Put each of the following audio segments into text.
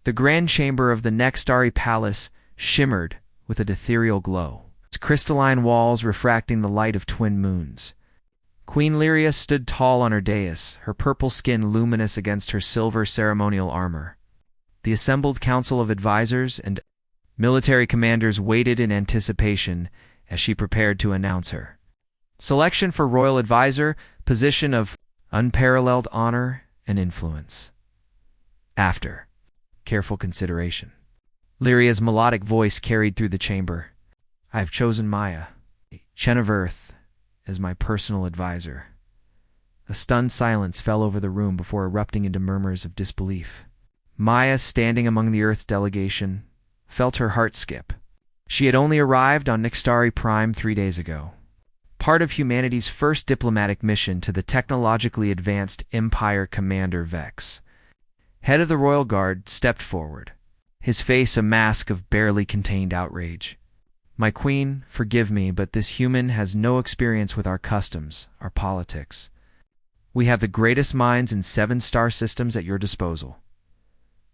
The grand chamber of the Nextari Palace shimmered with a ethereal glow, its crystalline walls refracting the light of twin moons. Queen Lyria stood tall on her dais, her purple skin luminous against her silver ceremonial armor. The assembled council of advisors and military commanders waited in anticipation as she prepared to announce her selection for royal advisor, position of unparalleled honor and influence. After careful consideration, Lyria's melodic voice carried through the chamber. I have chosen Maya, Chen of Earth, as my personal advisor. A stunned silence fell over the room before erupting into murmurs of disbelief. Maya, standing among the Earth delegation, felt her heart skip. She had only arrived on Nextari Prime 3 days ago, part of humanity's first diplomatic mission to the technologically advanced Empire Commander Vex. Head of the Royal Guard stepped forward, his face a mask of barely contained outrage. My queen, forgive me, but this human has no experience with our customs, our politics. We have the greatest minds in 7 star systems at your disposal.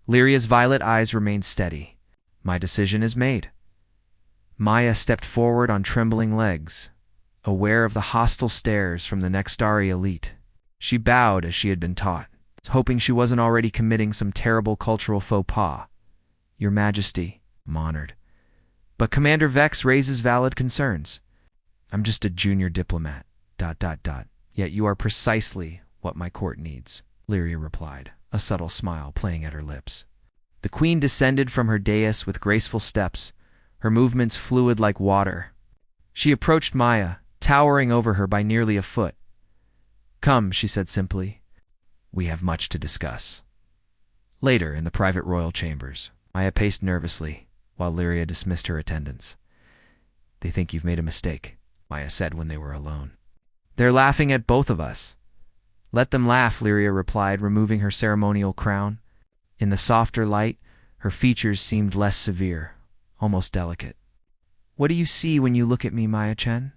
Lyria's violet eyes remained steady. My decision is made. Maya stepped forward on trembling legs, aware of the hostile stares from the Nextari elite. She bowed as she had been taught, hoping she wasn't already committing some terrible cultural faux pas. Your Majesty, I'm honored. But Commander Vex raises valid concerns. I'm just a junior diplomat, ... Yet you are precisely what my court needs, Lyria replied, a subtle smile playing at her lips. The queen descended from her dais with graceful steps, her movements fluid like water. She approached Maya, towering over her by nearly a foot. Come, she said simply. We have much to discuss. Later, in the private royal chambers, Maya paced nervously, while Lyria dismissed her attendants. They think you've made a mistake, Maya said when they were alone. They're laughing at both of us. Let them laugh, Lyria replied, removing her ceremonial crown. In the softer light, her features seemed less severe, almost delicate. What do you see when you look at me, Maya Chen?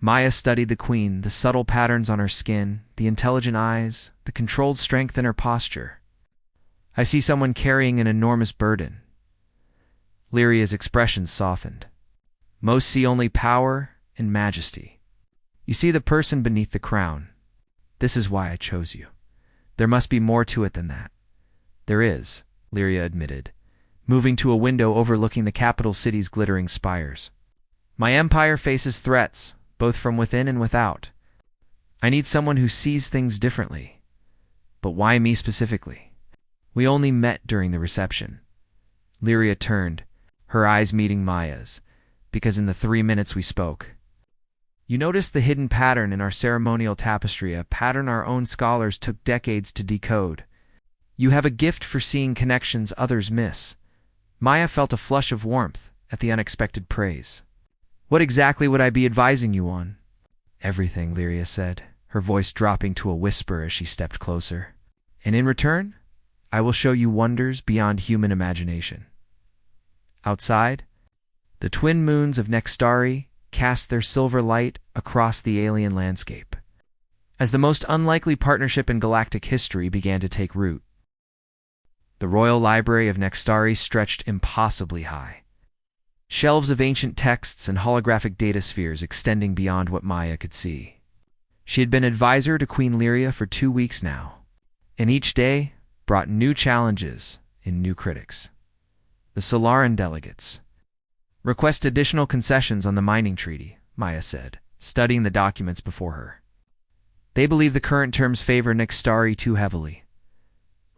Maya studied the queen, the subtle patterns on her skin, the intelligent eyes, the controlled strength in her posture. I see someone carrying an enormous burden. Lyria's expression softened. Most see only power and majesty. You see the person beneath the crown. This is why I chose you. There must be more to it than that. There is, Lyria admitted, moving to a window overlooking the capital city's glittering spires. My empire faces threats, both from within and without. I need someone who sees things differently. But why me specifically? We only met during the reception. Lyria turned, her eyes meeting Maya's, because in the 3 minutes we spoke. You noticed the hidden pattern in our ceremonial tapestry, a pattern our own scholars took decades to decode. You have a gift for seeing connections others miss. Maya felt a flush of warmth at the unexpected praise. What exactly would I be advising you on? Everything, Lyria said, her voice dropping to a whisper as she stepped closer. And in return, I will show you wonders beyond human imagination. Outside, the twin moons of Nextari cast their silver light across the alien landscape, as the most unlikely partnership in galactic history began to take root. The royal library of Nextari stretched impossibly high, shelves of ancient texts and holographic data spheres extending beyond what Maya could see. She had been advisor to Queen Lyria for 2 weeks now, and each day brought new challenges and new critics. The Solaran delegates request additional concessions on the mining treaty, Maya said, studying the documents before her. They believe the current terms favor Nextari too heavily.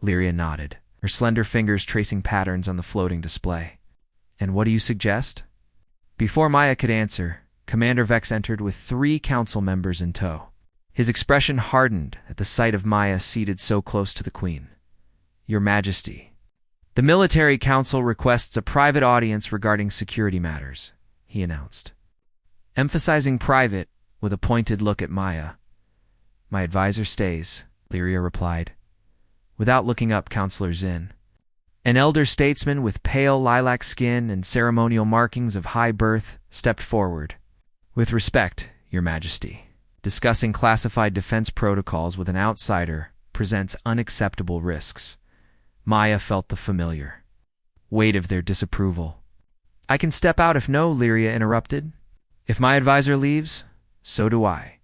Lyria nodded, her slender fingers tracing patterns on the floating display. And what do you suggest? Before Maya could answer, Commander Vex entered with 3 council members in tow. His expression hardened at the sight of Maya seated so close to the queen. Your Majesty, the military council requests a private audience regarding security matters, he announced, emphasizing private with a pointed look at Maya. My advisor stays, Lyria replied, without looking up Counselor Zin. An elder statesman with pale lilac skin and ceremonial markings of high birth stepped forward. With respect, Your Majesty, discussing classified defense protocols with an outsider presents unacceptable risks. Maya felt the familiar, weight of their disapproval. "I can step out if no," Lyria interrupted. "If my advisor leaves, so do I."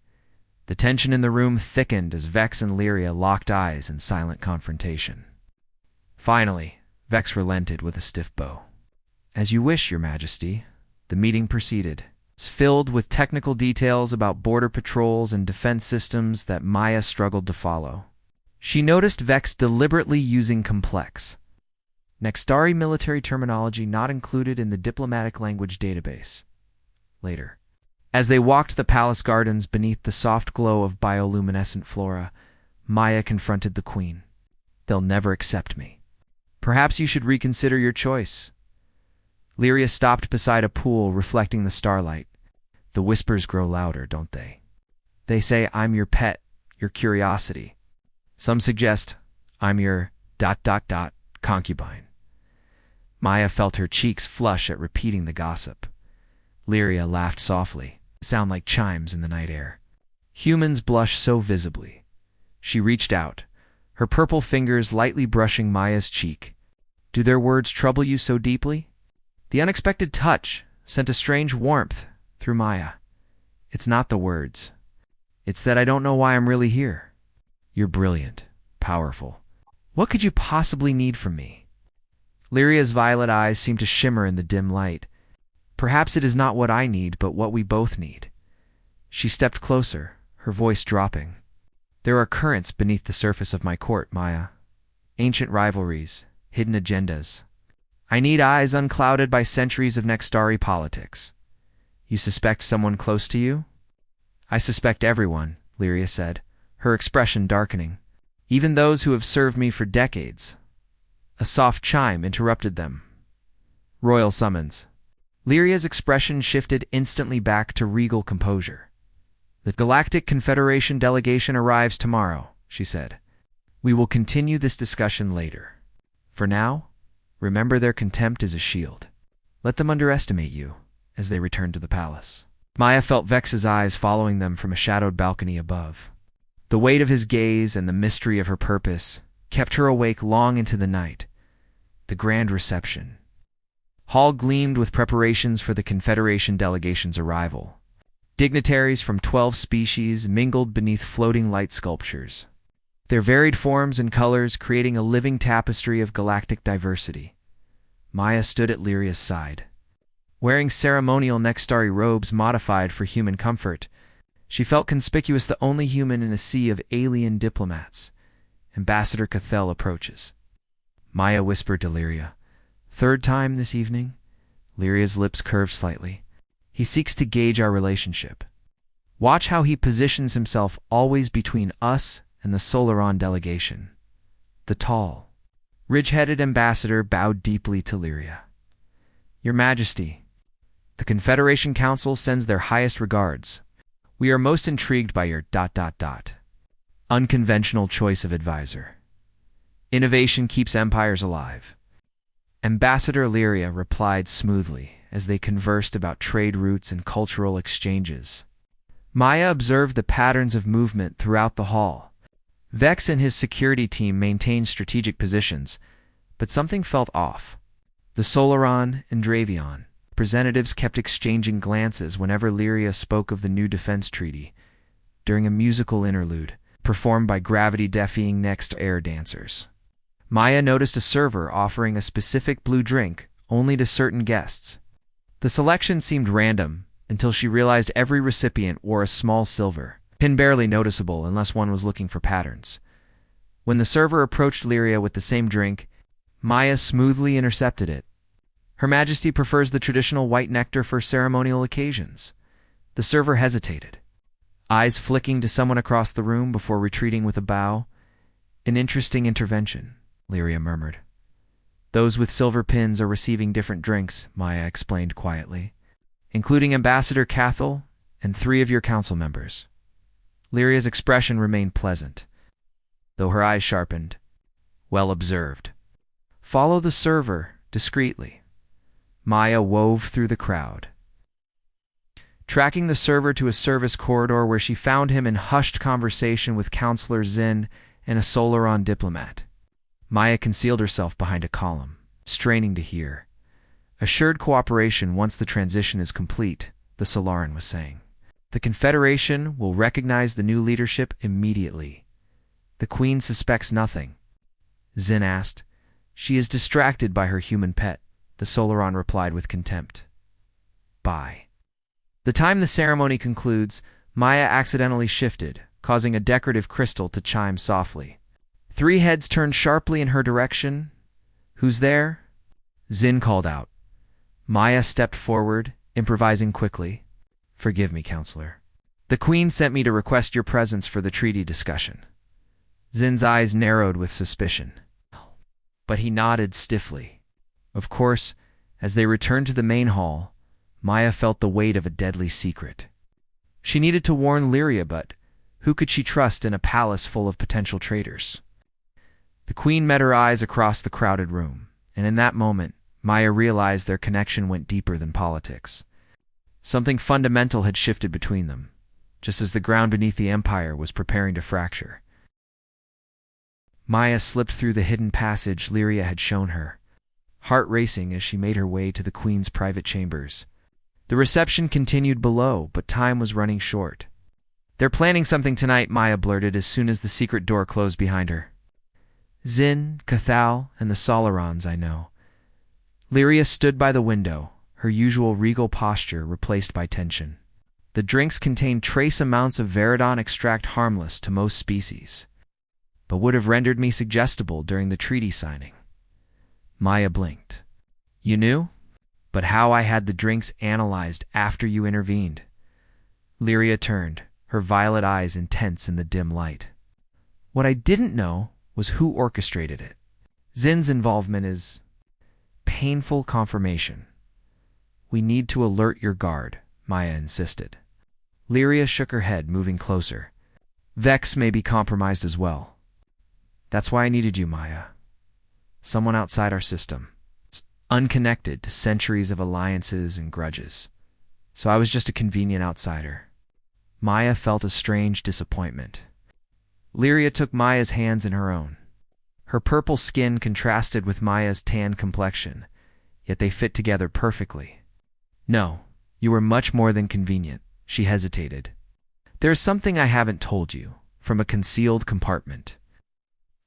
The tension in the room thickened as Vex and Lyria locked eyes in silent confrontation. Finally, Vex relented with a stiff bow. "As you wish, Your Majesty." The meeting proceeded, filled with technical details about border patrols and defense systems that Maya struggled to follow. She noticed Vex deliberately using complex Nextari military terminology not included in the diplomatic language database. Later, as they walked the palace gardens beneath the soft glow of bioluminescent flora, Maya confronted the queen. "They'll never accept me. Perhaps you should reconsider your choice." Lyria stopped beside a pool reflecting the starlight. "The whispers grow louder, don't they? They say I'm your pet, your curiosity. Some suggest I'm your ... concubine." Maya felt her cheeks flush at repeating the gossip. Lyria laughed softly. "Sound like chimes in the night air. Humans blush so visibly." She reached out, her purple fingers lightly brushing Maya's cheek. "Do their words trouble you so deeply?" The unexpected touch sent a strange warmth through Maya. "It's not the words. It's that I don't know why I'm really here. You're brilliant, powerful. What could you possibly need from me?" Lyria's violet eyes seemed to shimmer in the dim light. "Perhaps it is not what I need, but what we both need." She stepped closer, her voice dropping. "There are currents beneath the surface of my court, Maya. Ancient rivalries, hidden agendas. I need eyes unclouded by centuries of Nextari politics. You suspect someone close to you?" "I suspect everyone," Lyria said, her expression darkening. "Even those who have served me for decades." A soft chime interrupted them. Royal summons. Lyria's expression shifted instantly back to regal composure. "The Galactic Confederation delegation arrives tomorrow," she said. "We will continue this discussion later. For now, remember their contempt is a shield. Let them underestimate you," as they returned to the palace. Maya felt Vex's eyes following them from a shadowed balcony above. The weight of his gaze and the mystery of her purpose kept her awake long into the night. The grand reception. Hall gleamed with preparations for the Confederation delegation's arrival. Dignitaries from 12 species mingled beneath floating light sculptures, their varied forms and colors creating a living tapestry of galactic diversity. Maya stood at Lyria's side. Wearing ceremonial Nextari robes modified for human comfort, she felt conspicuous, the only human in a sea of alien diplomats. Ambassador Cathel approaches. Maya whispered to Lyria. "Third time this evening?" Lyria's lips curved slightly. "He seeks to gauge our relationship. Watch how he positions himself always between us and the Solaron delegation." The tall, ridge-headed ambassador bowed deeply to Lyria. "Your Majesty, the Confederation Council sends their highest regards. We are most intrigued by your ... unconventional choice of advisor. Innovation keeps empires alive." Ambassador Lyria replied smoothly as they conversed about trade routes and cultural exchanges. Maya observed the patterns of movement throughout the hall. Vex and his security team maintained strategic positions, but something felt off. The Solaron and Dravion representatives kept exchanging glances whenever Lyria spoke of the new defense treaty, during a musical interlude performed by gravity-defying next air dancers. Maya noticed a server offering a specific blue drink only to certain guests. The selection seemed random until she realized every recipient wore a small silver pin, barely noticeable unless one was looking for patterns. When the server approached Lyria with the same drink, Maya smoothly intercepted it. "Her Majesty prefers the traditional white nectar for ceremonial occasions." The server hesitated, eyes flicking to someone across the room before retreating with a bow. "An interesting intervention," Lyria murmured. "Those with silver pins are receiving different drinks," Maya explained quietly, "including Ambassador Cathel and 3 of your council members." Lyria's expression remained pleasant, though her eyes sharpened. "Well observed. Follow the server discreetly." Maya wove through the crowd, tracking the server to a service corridor where she found him in hushed conversation with Counselor Zinn and a Solaron diplomat. Maya concealed herself behind a column. straining to hear. Assured cooperation once the transition is complete, the Solaran was saying. The Confederation will recognize the new leadership immediately. The Queen suspects nothing. Zin asked. She is distracted by her human pet, the Solaran replied with contempt. By the time the ceremony concludes, Maya accidentally shifted, causing a decorative crystal to chime softly. 3 heads turned sharply in her direction. Who's there? Zin called out. Maya stepped forward, improvising quickly. Forgive me, counselor. The Queen sent me to request your presence for the treaty discussion. Zin's eyes narrowed with suspicion. But he nodded stiffly. Of course, as they returned to the main hall, Maya felt the weight of a deadly secret. She needed to warn Lyria, but who could she trust in a palace full of potential traitors? The Queen met her eyes across the crowded room, and in that moment, Maya realized their connection went deeper than politics. Something fundamental had shifted between them, just as the ground beneath the Empire was preparing to fracture. Maya slipped through the hidden passage Lyria had shown her, heart racing as she made her way to the Queen's private chambers. The reception continued below, but time was running short. They're planning something tonight, Maya blurted as soon as the secret door closed behind her. Zin, Cathal, and the Solarans, I know. Lyria stood by the window, her usual regal posture replaced by tension. The drinks contained trace amounts of Veridon extract harmless to most species, but would have rendered me suggestible during the treaty signing. Maya blinked. You knew? But how I had the drinks analyzed after you intervened. Lyria turned, her violet eyes intense in the dim light. What I didn't know was who orchestrated it. Zin's involvement is painful confirmation. We need to alert your guard, Maya insisted. Lyria shook her head, moving closer. Vex may be compromised as well. That's why I needed you, Maya. Someone outside our system, unconnected to centuries of alliances and grudges. So I was just a convenient outsider. Maya felt a strange disappointment. Lyria took Maya's hands in her own. Her purple skin contrasted with Maya's tan complexion, yet they fit together perfectly. No, you were much more than convenient, she hesitated. There is something I haven't told you, from a concealed compartment.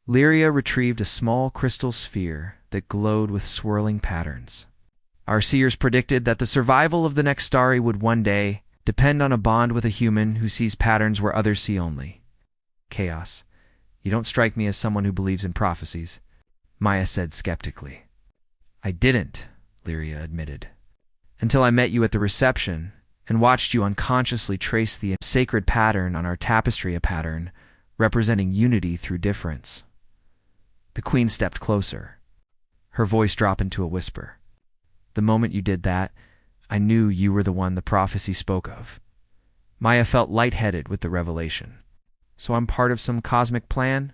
Lyria retrieved a small crystal sphere that glowed with swirling patterns. Our seers predicted that the survival of the next starry would one day depend on a bond with a human who sees patterns where others see only. Chaos. You don't strike me as someone who believes in prophecies, Maya said skeptically. I didn't, Lyria admitted, until I met you at the reception and watched you unconsciously trace the sacred pattern on our tapestry, a pattern representing unity through difference. The Queen stepped closer, her voice dropped into a whisper. The moment you did that, I knew you were the one the prophecy spoke of. Maya felt lightheaded with the revelation. So I'm part of some cosmic plan?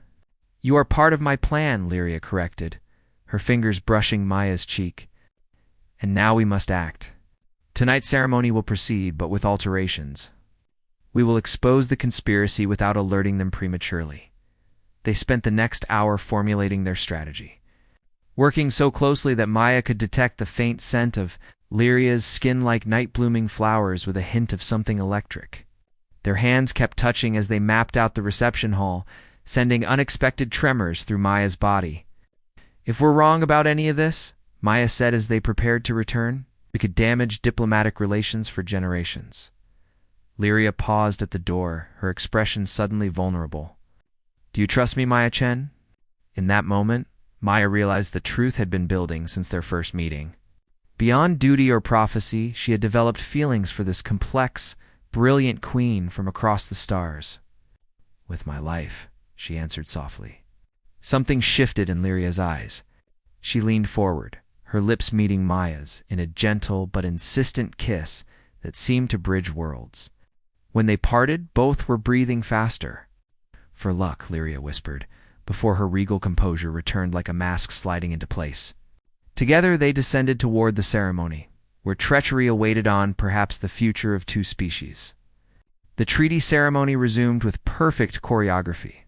You are part of my plan, Lyria corrected, her fingers brushing Maya's cheek. And now we must act. Tonight's ceremony will proceed, but with alterations. We will expose the conspiracy without alerting them prematurely. They spent the next hour formulating their strategy, working so closely that Maya could detect the faint scent of Lyria's skin-like night-blooming flowers with a hint of something electric. Their hands kept touching as they mapped out the reception hall, sending unexpected tremors through Maya's body. If we're wrong about any of this, Maya said as they prepared to return, we could damage diplomatic relations for generations. Lyria paused at the door, her expression suddenly vulnerable. Do you trust me, Maya Chen? In that moment, Maya realized the truth had been building since their first meeting. Beyond duty or prophecy, she had developed feelings for this complex, brilliant queen from across the stars. With my life, she answered softly. Something shifted in Lyria's eyes. She leaned forward, her lips meeting Maya's in a gentle but insistent kiss that seemed to bridge worlds. When they parted, both were breathing faster. For luck, Lyria whispered, before her regal composure returned like a mask sliding into place. Together they descended toward the ceremony, where treachery awaited on perhaps the future of two species. The treaty ceremony resumed with perfect choreography.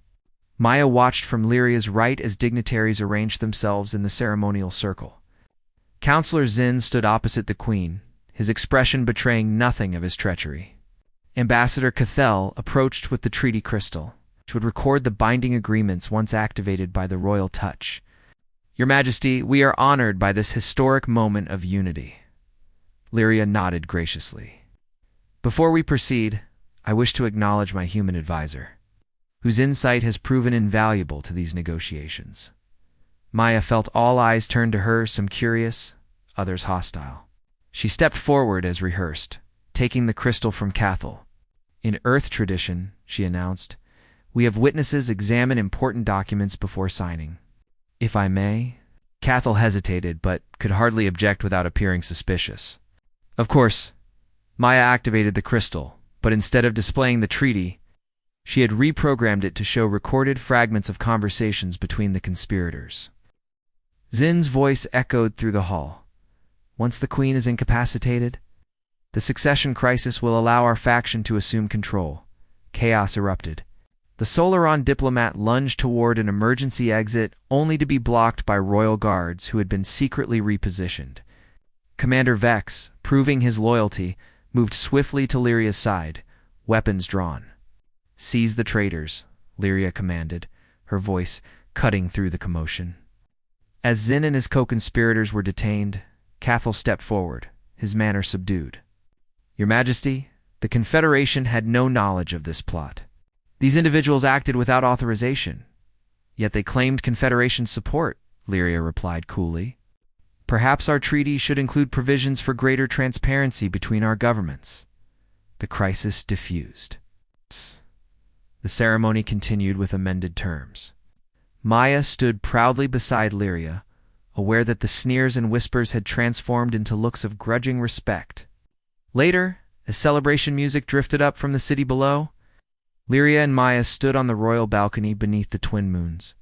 Maya watched from Lyria's right as dignitaries arranged themselves in the ceremonial circle. Counselor Zin stood opposite the queen, his expression betraying nothing of his treachery. Ambassador Cathel approached with the treaty crystal, which would record the binding agreements once activated by the royal touch. Your Majesty, we are honored by this historic moment of unity. Lyria nodded graciously. Before we proceed, I wish to acknowledge my human advisor, whose insight has proven invaluable to these negotiations. Maya felt all eyes turn to her, some curious, others hostile. She stepped forward as rehearsed, taking the crystal from Cathel. In Earth tradition, she announced, we have witnesses examine important documents before signing. If I may? Cathel hesitated, but could hardly object without appearing suspicious. Of course, Maya activated the crystal, but instead of displaying the treaty, she had reprogrammed it to show recorded fragments of conversations between the conspirators. Zin's voice echoed through the hall. Once the queen is incapacitated, the succession crisis will allow our faction to assume control. Chaos erupted. The Solaron diplomat lunged toward an emergency exit, only to be blocked by royal guards who had been secretly repositioned. Commander Vex, proving his loyalty, moved swiftly to Lyria's side, weapons drawn. Seize the traitors, Lyria commanded, her voice cutting through the commotion. As Zin and his co-conspirators were detained, Cathel stepped forward, his manner subdued. Your Majesty, the Confederation had no knowledge of this plot. These individuals acted without authorization, yet they claimed Confederation support, Lyria replied coolly. Perhaps our treaty should include provisions for greater transparency between our governments. The crisis diffused. The ceremony continued with amended terms. Maya stood proudly beside Lyria, aware that the sneers and whispers had transformed into looks of grudging respect. Later, as celebration music drifted up from the city below, Lyria and Maya stood on the royal balcony beneath the twin moons.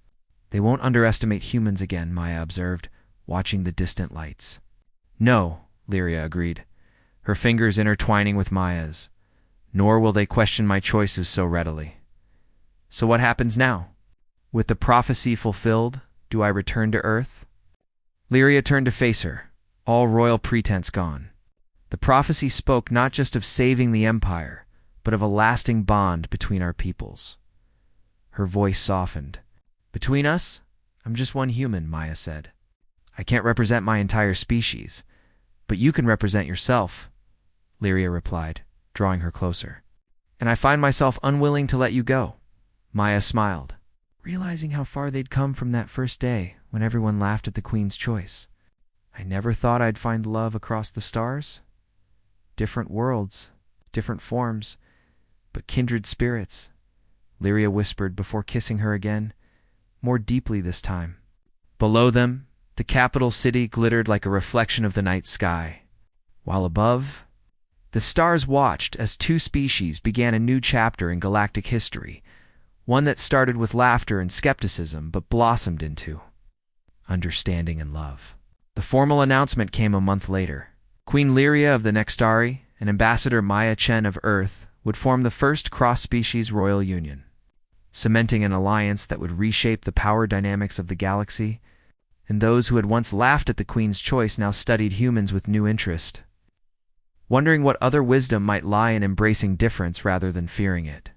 They won't underestimate humans again, Maya observed, watching the distant lights. No, Lyria agreed, her fingers intertwining with Maya's. Nor will they question my choices so readily. So what happens now? With the prophecy fulfilled, do I return to Earth? Lyria turned to face her, all royal pretense gone. The prophecy spoke not just of saving the Empire, but of a lasting bond between our peoples. Her voice softened. Between us, I'm just one human, Maya said. I can't represent my entire species, but you can represent yourself, Lyria replied, drawing her closer. And I find myself unwilling to let you go. Maya smiled, realizing how far they'd come from that first day when everyone laughed at the Queen's choice. I never thought I'd find love across the stars. Different worlds, different forms, but kindred spirits, Lyria whispered before kissing her again, more deeply this time. Below them, the capital city glittered like a reflection of the night sky, while above, the stars watched as two species began a new chapter in galactic history, one that started with laughter and skepticism but blossomed into understanding and love. The formal announcement came a month later. Queen Lyria of the Nextari and Ambassador Maya Chen of Earth would form the first cross-species royal union, cementing an alliance that would reshape the power dynamics of the galaxy, and those who had once laughed at the Queen's choice now studied humans with new interest, wondering what other wisdom might lie in embracing difference rather than fearing it.